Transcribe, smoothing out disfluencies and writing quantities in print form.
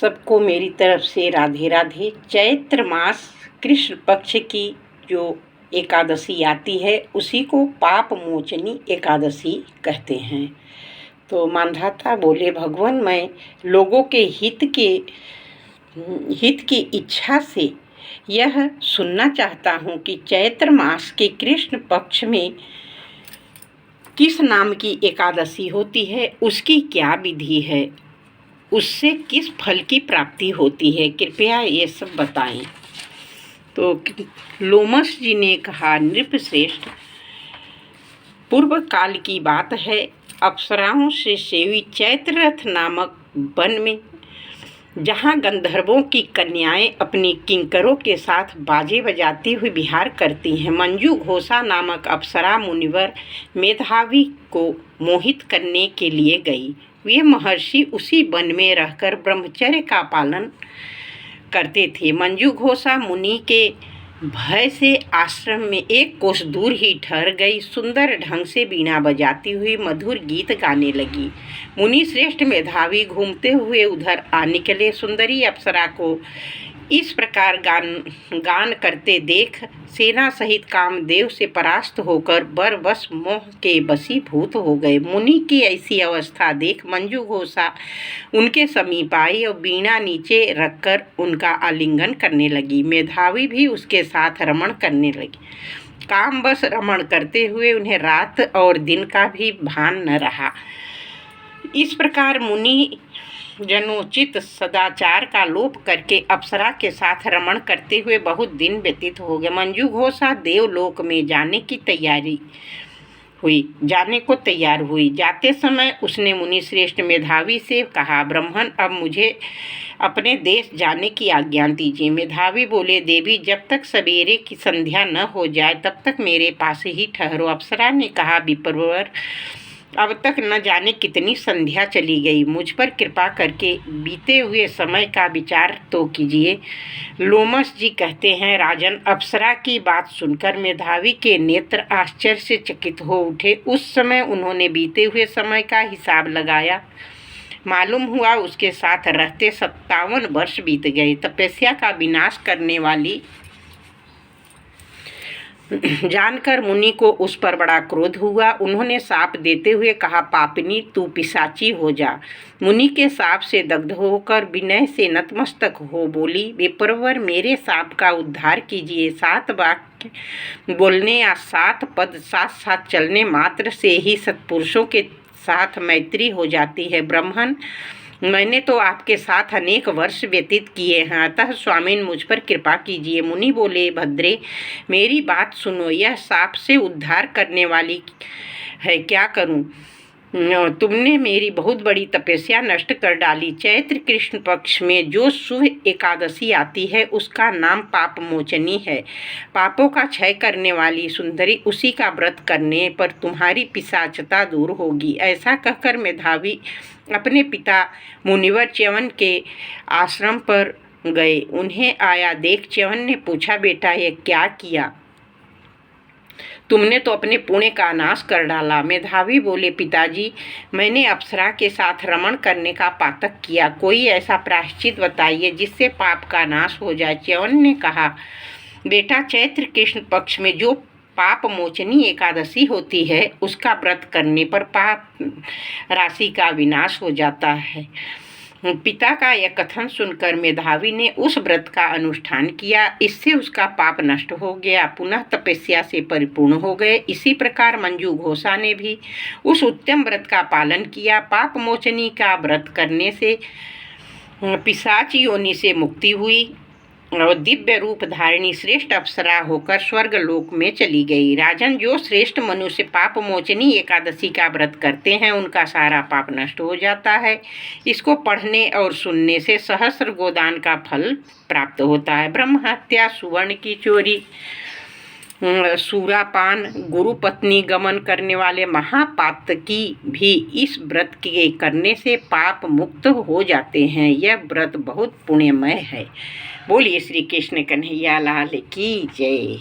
सबको मेरी तरफ से राधे राधे। चैत्र मास कृष्ण पक्ष की जो एकादशी आती है उसी को पाप मोचनी एकादशी कहते हैं। तो मानधाता बोले, भगवान मैं लोगों के हित की इच्छा से यह सुनना चाहता हूँ कि चैत्र मास के कृष्ण पक्ष में किस नाम की एकादशी होती है, उसकी क्या विधि है, उससे किस फल की प्राप्ति होती है, कृपया ये सब बताएं। तो लोमस जी ने कहा, नृपश्रेष्ठ, पूर्व काल की बात है, अप्सराओं से सेवी चैत्ररथ नामक वन में, जहाँ गंधर्वों की कन्याएं अपनी किंकरों के साथ बाजे बजाती हुई विहार करती हैं, मंजू घोषा नामक अप्सरा मुनिवर मेधावी को मोहित करने के लिए गई। वे महर्षि उसी वन में रहकर ब्रह्मचर्य का पालन करते थे। मंजू घोषा मुनि के भय से आश्रम में एक कोस दूर ही ठहर गई। सुंदर ढंग से बीणा बजाती हुई मधुर गीत गाने लगी। मुनि श्रेष्ठ मेधावी घूमते हुए उधर आ निकले। सुंदरी अप्सरा को इस प्रकार गान करते देख सेना सहित कामदेव से परास्त होकर बरबस मोह के वशीभूत हो गए। मुनि की ऐसी अवस्था देख मंजू घोषा उनके समीप आई और बीणा नीचे रखकर उनका आलिंगन करने लगी। मेधावी भी उसके साथ रमण करने लगी। काम बस रमण करते हुए उन्हें रात और दिन का भी भान न रहा। इस प्रकार मुनि जनोचित सदाचार का लोप करके अप्सरा के साथ रमण करते हुए बहुत दिन व्यतीत हो गए। मंजू घोषा देवलोक में जाने को तैयार हुई। जाते समय उसने मुनि श्रेष्ठ मेधावी से कहा, ब्राह्मण अब मुझे अपने देश जाने की आज्ञा दीजिए। मेधावी बोले, देवी जब तक सवेरे की संध्या न हो जाए तब तक मेरे पास ही ठहरो। अप्सरा ने कहा, विप्रवर अब तक न जाने कितनी संध्या चली गई, मुझ पर कृपा करके बीते हुए समय का विचार तो कीजिए। लोमस जी कहते हैं, राजन, अप्सरा की बात सुनकर मेधावी के नेत्र आश्चर्य से चकित हो उठे। उस समय उन्होंने बीते हुए समय का हिसाब लगाया। मालूम हुआ उसके साथ रहते 57 वर्ष बीत गए। तपस्या का विनाश करने वाली जानकर मुनि को उस पर बड़ा क्रोध हुआ। उन्होंने शाप देते हुए कहा, पापिनी तू पिशाची हो जा। मुनि के शाप से दग्ध होकर विनय से नतमस्तक हो बोली, विप्रवर मेरे शाप का उद्धार कीजिए। 7 वाक्य बोलने या 7 पद साथ साथ चलने मात्र से ही सत्पुरुषों के साथ मैत्री हो जाती है। ब्राह्मण, मैंने तो आपके साथ अनेक वर्ष व्यतीत किए हैं, अतः स्वामिन मुझ पर कृपा कीजिए। मुनि बोले, भद्रे मेरी बात सुनो, यह शाप से उद्धार करने वाली है, क्या करूं? तुमने मेरी बहुत बड़ी तपस्या नष्ट कर डाली। चैत्र कृष्ण पक्ष में जो शुभ एकादशी आती है उसका नाम पाप मोचनी है। पापों का क्षय करने वाली सुंदरी, उसी का व्रत करने पर तुम्हारी पिशाचता दूर होगी। ऐसा कहकर मेधावी अपने पिता मुनिवर च्यवन के आश्रम पर गए। उन्हें आया देख च्यवन ने पूछा, बेटा ये क्या किया? तुमने तो अपने पुण्य का नाश कर डाला। मेधावी बोले, पिताजी मैंने अप्सरा के साथ रमण करने का पातक किया, कोई ऐसा प्रायश्चित बताइए जिससे पाप का नाश हो जाए। च्यवन ने कहा, बेटा चैत्र कृष्ण पक्ष में जो पाप मोचनी एकादशी होती है उसका व्रत करने पर पाप राशि का विनाश हो जाता है। पिता का यह कथन सुनकर मेधावी ने उस व्रत का अनुष्ठान किया। इससे उसका पाप नष्ट हो गया, पुनः तपस्या से परिपूर्ण हो गए। इसी प्रकार मंजू घोषा ने भी उस उत्तम व्रत का पालन किया। पाप मोचनी का व्रत करने से पिशाच योनि से मुक्ति हुई और दिव्य रूप धारिणी श्रेष्ठ अप्सरा होकर स्वर्ग लोक में चली गई। राजन, जो श्रेष्ठ मनुष्य पाप मोचनी एकादशी का व्रत करते हैं उनका सारा पाप नष्ट हो जाता है। इसको पढ़ने और सुनने से सहस्र गोदान का फल प्राप्त होता है। ब्रह्म हत्या, सुवर्ण की चोरी, सूरापान, गुरु पत्नी गमन करने वाले महापातकी भी इस व्रत के करने से पाप मुक्त हो जाते हैं। यह व्रत बहुत पुण्यमय है। बोलिए श्री कृष्ण कन्हैया लाल की जय।